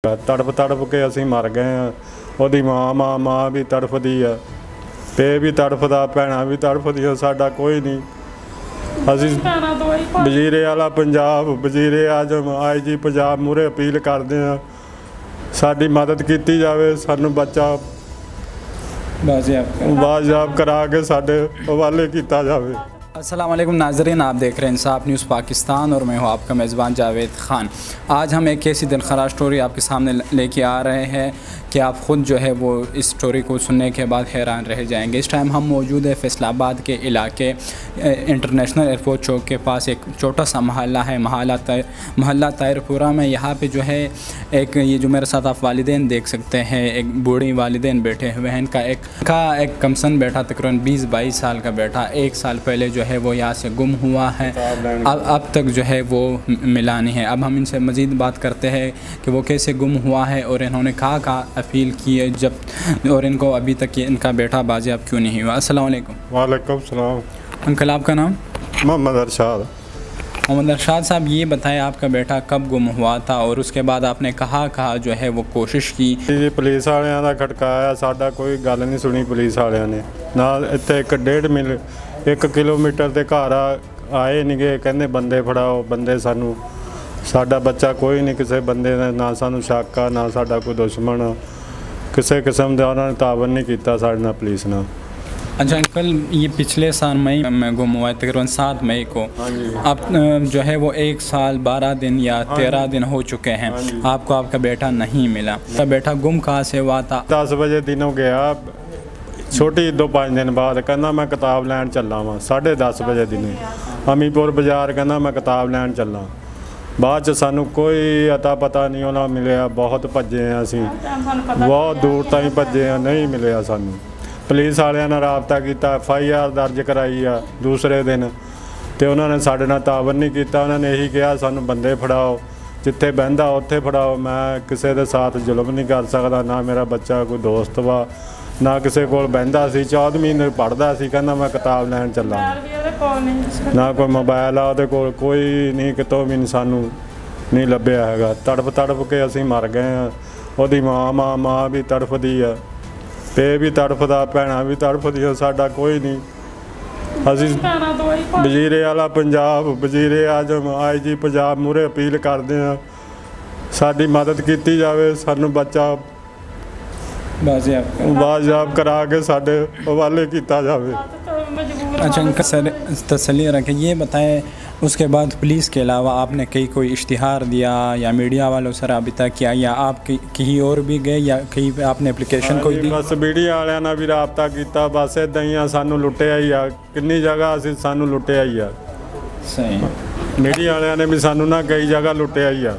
ਤੜਫ ਤੜਫ ਕੇ ਅਸੀਂ ਮਰ ਗਏ ਆ। ਉਹਦੀ ਮਾਂ ਵੀ ਤੜਫਦੀ ਆ, ਤੇ ਵੀ ਤੜਫਦਾ, ਭੈਣਾਂ ਵੀ ਤੜਫਦੀਆਂ, ਸਾਡਾ ਕੋਈ ਨਹੀਂ। ਅਸੀਂ ਵਜ਼ੀਰੇ ਵਾਲਾ ਪੰਜਾਬ, ਵਜ਼ੀਰੇ ਆਜ਼ਮ, IG ਪੰਜਾਬ ਮੂਹਰੇ ਅਪੀਲ ਕਰਦੇ ਆ, ਸਾਡੀ ਮਦਦ ਕੀਤੀ ਜਾਵੇ, ਸਾਨੂੰ ਬੱਚਾ बाजियाब करा के साढ़े हवाले किया जाए। अस्सलाम वालेकुम नाज़रीन, आप देख रहे हैं इंसाफ न्यूज़ पाकिस्तान और मैं हूँ आपका मेज़बान जावेद ख़ान। आज हम एक ऐसी दिलखराज स्टोरी आपके सामने लेके आ रहे हैं कि आप ख़ुद जो है वो इस स्टोरी को सुनने के बाद हैरान रह जाएंगे। इस टाइम हम मौजूद है फैसलाबाद के इलाके इंटरनेशनल एयरपोर्ट चौक के पास एक छोटा सा मोहल्ला है, मोहल्ला ताहिरपुरा में। यहाँ पे जो है एक ये जो मेरे साथ आप वालिदैन देख सकते हैं, एक बूढ़ी वालिदैन बैठे हुए हैं। इनका एक कमसन बैठा तकरीबन 20-22 साल का बैठा, 1 साल पहले जो है वो यहाँ से गुम हुआ है, अब तक जो है वो मिला नहीं है। अब हम इनसे मज़ीद बात करते हैं कि वो कैसे गुम हुआ है और इन्होंने कहाँ अपील की है जब, और इनको अभी तक ये इनका बेटा बाजियाब क्यों नहीं हुआ। अस्सलाम वालेकुम। वालेकुम सलाम। अंकल आपका नाम? मोहम्मद अरशाद। मोहम्मद अरशाद साहब, ये बताएं आपका बेटा कब गुम हुआ था और उसके बाद आपने कहाँ जो है वो कोशिश की? जी पुलिस वालियां दा खटकाया, साडा कोई गल नहीं सुनी पुलिस वालियां ने। नाल इत्थे 1 किलोमीटर के घर आए नहीं गए, कहंदे बंदे फड़ाओ, बंदे सानू, साडा बच्चा कोई नहीं, किसी बंदे ने ना सानू शक आ, ना साडा कोई दुश्मन, किसी किस्म का उन्होंने तावन नहीं किया साडे नाल पुलिस नाल। अच्छा अंकल, ये पिछले साल मई में गुम हुआ है, तकरीबन 7 मई को। अब जो है वो 1 साल 12 दिन या 13 दिन हो चुके हैं, आपको आपका बेटा नहीं मिला। आपका बेटा गुम कहाँ से हुआ था? 10 बजे दिनों गया, छोटी 2-5 दिन बाद कहना मैं किताब लैन चला वा, 10:30 बजे दिन अमीपुर बाजार कहना मैं किताब लैन चला। बाद च सानू कोई अता पता नहीं उन्होंने मिले, बहुत भजे हैं, असी बहुत दूर तक भजे हैं, नहीं मिले सानू। पुलिस वालियां ने राबता किया, FIR दर्ज कराई आ दूसरे दिन, तो उन्होंने साडे नाल तावन नहीं किया। उन्होंने यही कहा सानू बंदे फड़ाओ, जिथे बहंदा उत्थे फड़ाओ, मैं किसी के साथ जुल्म नहीं कर सकता, ना मेरा बच्चा कोई दोस्त वा, ना किसी को बहंदा सी, 14 महीने पढ़दा सी, कहना मैं किताब लैन चला, ना कोई मोबाइल आ उहदे कोल, कोई नहीं, कितों भी सानू नहीं लभ्या हैगा। तड़फ तड़फ के असीं मर गए आ। उहदी मां भी तड़फदी आ, ते भी तड़फदा, भैणां भी तड़फदियां, साडा कोई नहीं। असीं वज़ीरे वाला पंजाब, वज़ीरे आज़म, IG पंजाब मूहरे अपील करदे आ, साडी मदद की जाए, सानू बच्चा बाजियाब करा के साढ़े हवाले किया जाए। अच्छा अंकल सर, तसल्ली रखें, ये बताएं उसके बाद पुलिस के अलावा आपने कोई इश्तिहार दिया या मीडिया वालों से राबिता किया, या आप कहीं और भी गए या कहीं पे आपने एप्लीकेशन कोई दी? बस मीडिया वालियां नाल भी राबता किया, बस इदां ही सानू लुट्टिया ही आ, कितनी जगह असीं सानू लुट्टिया ही आ। सही, मीडिया वालियां ने भी सानू ना कई जगह लुट्टिया ही आ,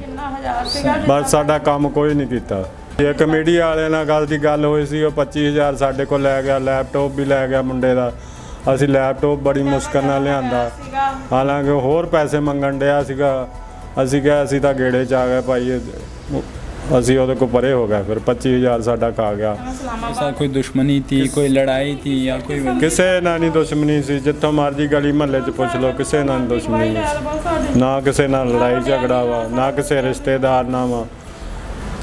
बस साडा काम कोई नहीं किया। एक मीडिया वाले नाल गल हुई सी, 25,000 साडे कोल लै गया, लैपटॉप भी लै गया मुंडे दा, असी लैपटॉप बड़ी मुश्किल नाल लिआंदा, हालांकि होर पैसे मंगण डिया सीगा। असी कहा असी तां गेड़े च आ गए भाई, असी उहदे कोल परे हो गए, फिर 25,000 साडा खा गया। सर कोई दुश्मनी थी, कोई लड़ाई थी या कोई? किसे नाल नहीं दुश्मनी सी, जिथों मर्जी गली महल्ले च पुछ लो, किसे नाल दुश्मनी नहीं, ना किसे नाल लड़ाई झगड़ा वा, ना किसे रिश्तेदार ना वा।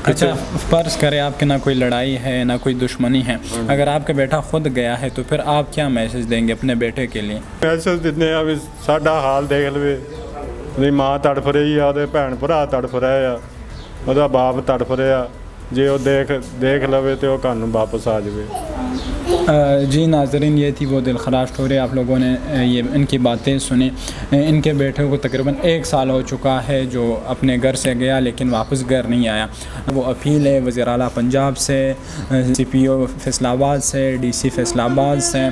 अच्छा फ़र्ज़ करें आपके ना कोई लड़ाई है ना कोई दुश्मनी है, अगर आपका बेटा खुद गया है तो फिर आप क्या मैसेज देंगे अपने बेटे के लिए? मैसेज दिंदे आ भी साडा हाल देख लवे, ਉਹਦੀ माँ तड़फ रही है, ਉਹਦੇ ਭੈਣ ਭਰਾ तड़फ रहे ਆ, ਉਹਦਾ बाप तड़फ ਰਿਹਾ, जे ਉਹ देख लवे तो ਉਹ ਘਰ ਨੂੰ वापस आ जाए। जी नाज़रीन, ये थी वो दिलखराज स्टोरी, आप लोगों ने ये इनकी बातें सुनी। इनके बेटे को तकरीबन 1 साल हो चुका है जो अपने घर से गया लेकिन वापस घर नहीं आया। वो अपील है वज़ीर आला पंजाब से, CPO फैसलाबाद से, DC फैसलाबाद से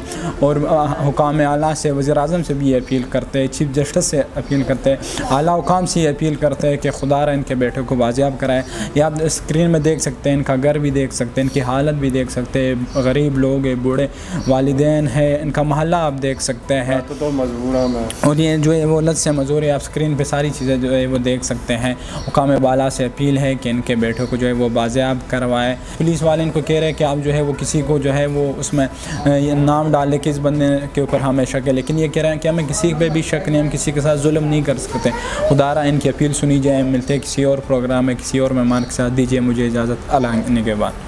और हुकाम आला से, वज़ीर आज़म से भी ये अपील करते हैं, चीफ जस्टिस से अपील करते हैं, आला हुकाम से ये अपील करते हैं कि खुदा रहा इनके बेटे को बाजियाब कराए। ये आप स्क्रीन में देख सकते हैं, इनका घर भी देख सकते हैं, इनकी हालत भी देख सकते हैं, गरीब लोग گئے بوڑھے والدین ہیں، ان کا محلہ آپ دیکھ سکتے ہیں، تو مجبور ہوں میں. اور یہ جو ہے وہ لت سے مزدوری، آپ اسکرین پہ ساری چیزیں جو ہے وہ دیکھ سکتے ہیں. حکام بالا سے اپیل ہے کہ ان کے بیٹوں کو جو ہے وہ بازیاب کروائے. پولیس والے ان کو کہہ رہے ہیں کہ آپ جو ہے وہ کسی کو جو ہے وہ اس میں نام ڈالے کہ اس بندے کے اوپر ہمیں شک ہے، لیکن یہ کہہ رہے ہیں کہ ہمیں کسی پہ بھی شک نہیں، ہم کسی کے ساتھ ظلم نہیں کر سکتے. خدا را ان کی اپیل سنی جائے. ملتے ہیں کسی اور پروگرام میں کسی اور مہمان کے ساتھ. دیجیے مجھے اجازت. اللہ کے بعد.